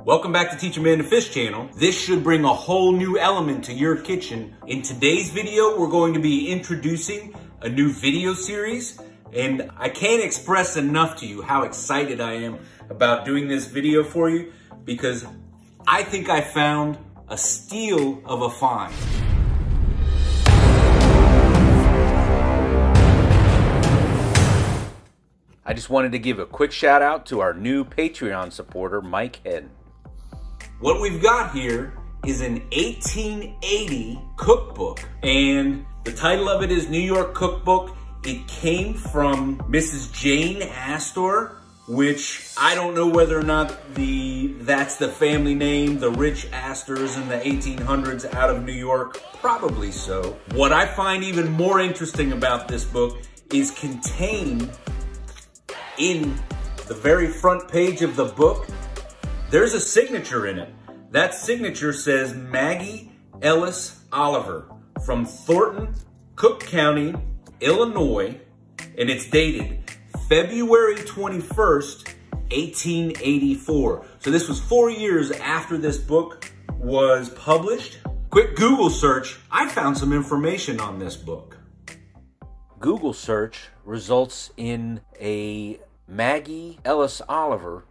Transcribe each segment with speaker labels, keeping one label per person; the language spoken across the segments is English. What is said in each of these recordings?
Speaker 1: Welcome back to Teach a Man to Fish channel. This should bring a whole new element to your kitchen. In today's video, we're going to be introducing a new video series, and I can't express enough to you how excited I am about doing this video for you, because I think I found a steal of a find. I just wanted to give a quick shout out to our new Patreon supporter, Mike Head. What we've got here is an 1880 cookbook, and the title of it is New York Cookbook. It came from Mrs. Jane Astor, which I don't know whether or not that's the family name, the rich Astors in the 1800s out of New York. Probably so. What I find even more interesting about this book is contained in the very front page of the book, there's a signature in it. That signature says Maggie Ellis Oliver from Thornton, Cook County, Illinois, and it's dated February 21st, 1884. So this was 4 years after this book was published. Quick Google search, I found some information on this book. Google search results in a Maggie Ellis Oliver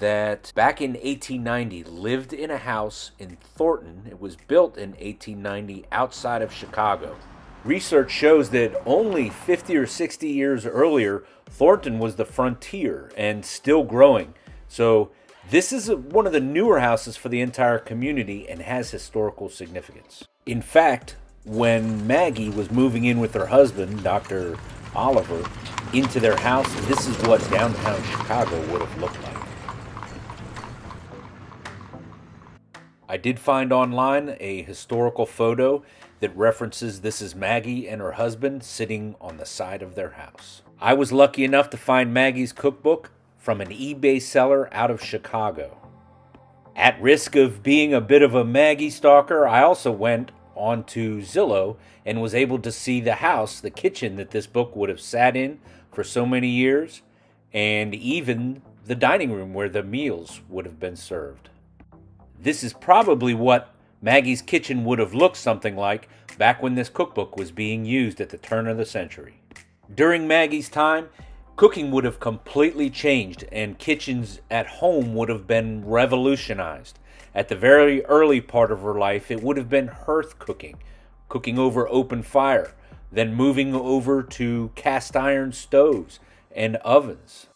Speaker 1: that back in 1890 lived in a house in Thornton. It was built in 1890 outside of Chicago. Research shows that only 50 or 60 years earlier, Thornton was the frontier and still growing. So this is one of the newer houses for the entire community and has historical significance. In fact, when Maggie was moving in with her husband, Dr. Oliver, into their house, this is what downtown Chicago would have looked like. I did find online a historical photo that references this is Maggie and her husband sitting on the side of their house. I was lucky enough to find Maggie's cookbook from an eBay seller out of Chicago. At risk of being a bit of a Maggie stalker, I also went onto Zillow and was able to see the house, the kitchen that this book would have sat in for so many years, and even the dining room where the meals would have been served. This is probably what Maggie's kitchen would have looked something like back when this cookbook was being used at the turn of the century. During Maggie's time, cooking would have completely changed and kitchens at home would have been revolutionized. At the very early part of her life, it would have been hearth cooking, cooking over open fire, then moving over to cast iron stoves and ovens.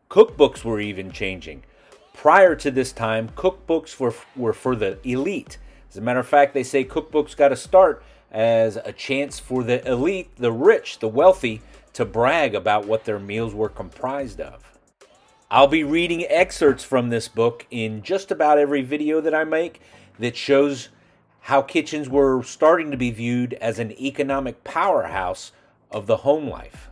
Speaker 1: Cookbooks were even changing. Prior to this time, cookbooks were for the elite. As a matter of fact, they say cookbooks got to start as a chance for the elite, the rich, the wealthy, to brag about what their meals were comprised of. I'll be reading excerpts from this book in just about every video that I make that shows how kitchens were starting to be viewed as an economic powerhouse of the home life.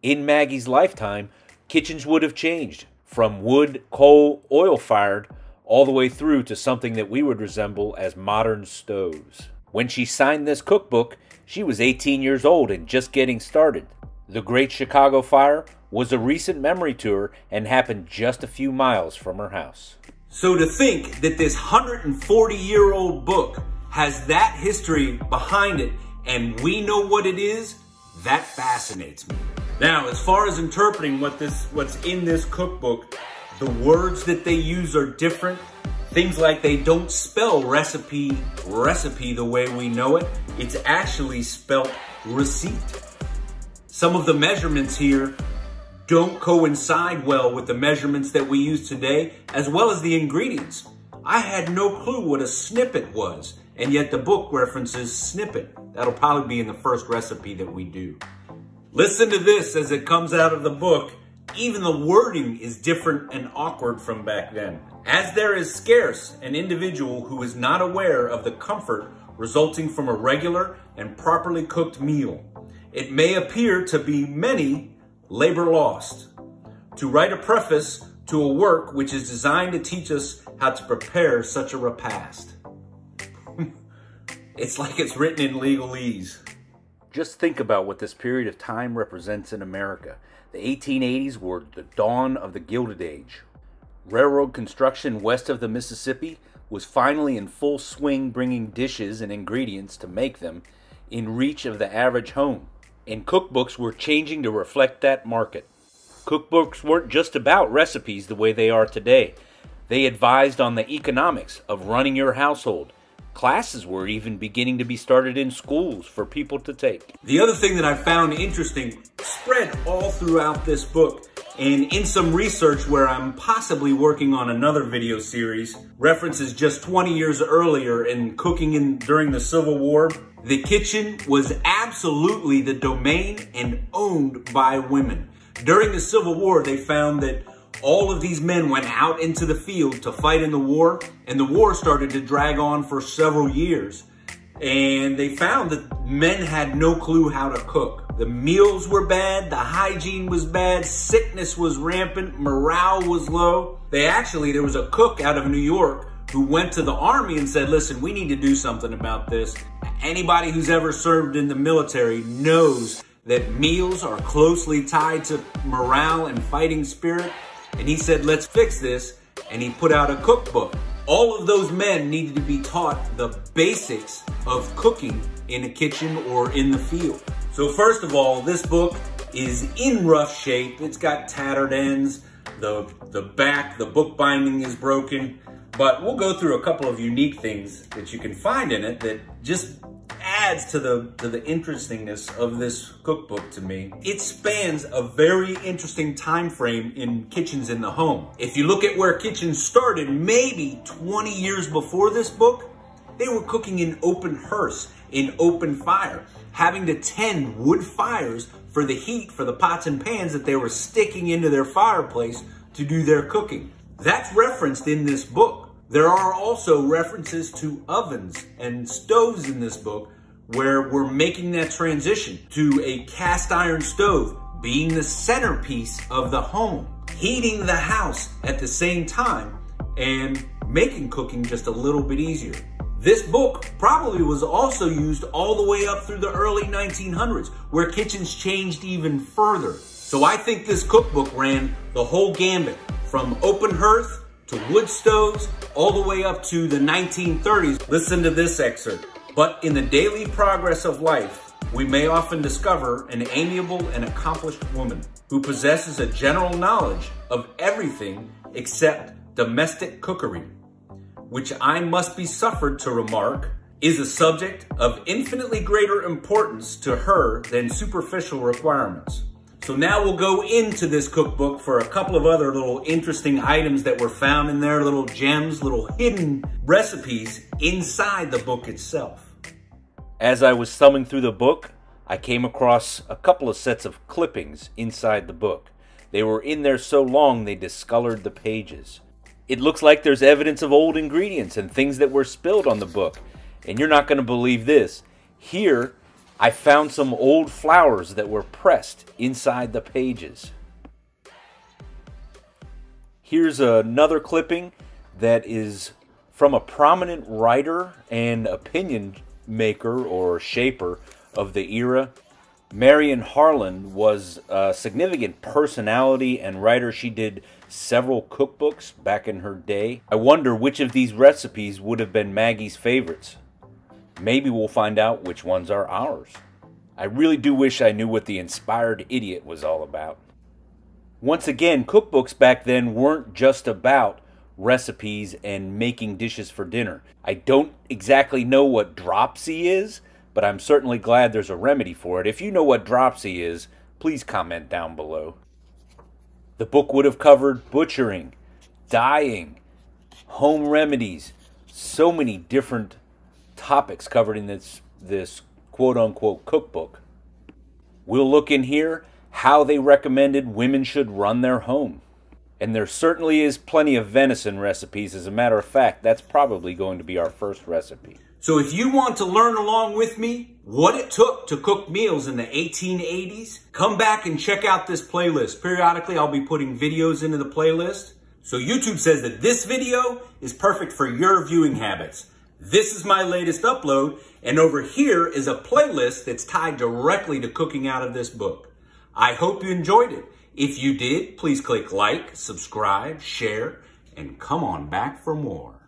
Speaker 1: In Maggie's lifetime, kitchens would have changed from wood, coal, oil-fired, all the way through to something that we would resemble as modern stoves. When she signed this cookbook, she was 18 years old and just getting started. The Great Chicago Fire was a recent memory to her and happened just a few miles from her house. So to think that this 140-year-old book has that history behind it and we know what it is, that fascinates me. Now, as far as interpreting what's in this cookbook, the words that they use are different. Things like they don't spell recipe the way we know it. It's actually spelt receipt. Some of the measurements here don't coincide well with the measurements that we use today, as well as the ingredients. I had no clue what a snippet was, and yet the book references snippet. That'll probably be in the first recipe that we do. Listen to this as it comes out of the book. Even the wording is different and awkward from back then. As there is scarce an individual who is not aware of the comfort resulting from a regular and properly cooked meal, it may appear to be many labor lost. To write a preface to a work which is designed to teach us how to prepare such a repast. It's like it's written in legalese. Just think about what this period of time represents in America. The 1880s were the dawn of the Gilded Age. Railroad construction west of the Mississippi was finally in full swing, bringing dishes and ingredients to make them in reach of the average home. And cookbooks were changing to reflect that market. Cookbooks weren't just about recipes the way they are today. They advised on the economics of running your household. Classes were even beginning to be started in schools for people to take.
Speaker 2: The other thing that I found interesting, spread all throughout this book, and in some research where I'm possibly working on another video series, references just 20 years earlier in cooking during the Civil War, the kitchen was absolutely the domain and owned by women. During the Civil War, they found that all of these men went out into the field to fight in the war, and the war started to drag on for several years. And they found that men had no clue how to cook. The meals were bad, the hygiene was bad, sickness was rampant, morale was low. There was a cook out of New York who went to the army and said, listen, we need to do something about this. Anybody who's ever served in the military knows that meals are closely tied to morale and fighting spirit. And he said, let's fix this. And he put out a cookbook. All of those men needed to be taught the basics of cooking in a kitchen or in the field. So first of all, this book is in rough shape. It's got tattered ends. The book binding is broken. But we'll go through a couple of unique things that you can find in it that just adds to the interestingness of this cookbook to me. It spans a very interesting time frame in kitchens in the home. If you look at where kitchens started, maybe 20 years before this book, they were cooking in open hearths, in open fire, having to tend wood fires for the heat for the pots and pans that they were sticking into their fireplace to do their cooking. That's referenced in this book. There are also references to ovens and stoves in this book where we're making that transition to a cast iron stove being the centerpiece of the home, heating the house at the same time and making cooking just a little bit easier. This book probably was also used all the way up through the early 1900s where kitchens changed even further. So I think this cookbook ran the whole gambit from open hearth to wood stoves all the way up to the 1930s. Listen to this excerpt. But in the daily progress of life, we may often discover an amiable and accomplished woman who possesses a general knowledge of everything except domestic cookery, which I must be suffered to remark is a subject of infinitely greater importance to her than superficial requirements. So now we'll go into this cookbook for a couple of other little interesting items that were found in there, little gems, little hidden recipes inside the book itself.
Speaker 1: As I was thumbing through the book, I came across a couple of sets of clippings inside the book. They were in there so long they discolored the pages. It looks like there's evidence of old ingredients and things that were spilled on the book. And you're not going to believe this. Here, I found some old flowers that were pressed inside the pages. Here's another clipping that is from a prominent writer and opinion maker or shaper of the era. Marion Harlan was a significant personality and writer. She did several cookbooks back in her day. I wonder which of these recipes would have been Maggie's favorites. Maybe we'll find out which ones are ours. I really do wish I knew what the Inspired Idiot was all about. Once again, cookbooks back then weren't just about recipes and making dishes for dinner. I don't exactly know what dropsy is, but I'm certainly glad there's a remedy for it. If you know what dropsy is, please comment down below. The book would have covered butchering, dyeing, home remedies, so many different topics covered in this quote-unquote cookbook. We'll look in here how they recommended women should run their home. And there certainly is plenty of venison recipes. As a matter of fact, that's probably going to be our first recipe.
Speaker 2: So if you want to learn along with me what it took to cook meals in the 1880s, come back and check out this playlist. Periodically, I'll be putting videos into the playlist. So YouTube says that this video is perfect for your viewing habits. This is my latest upload, and over here is a playlist that's tied directly to cooking out of this book. I hope you enjoyed it. If you did, please click like, subscribe, share, and come on back for more.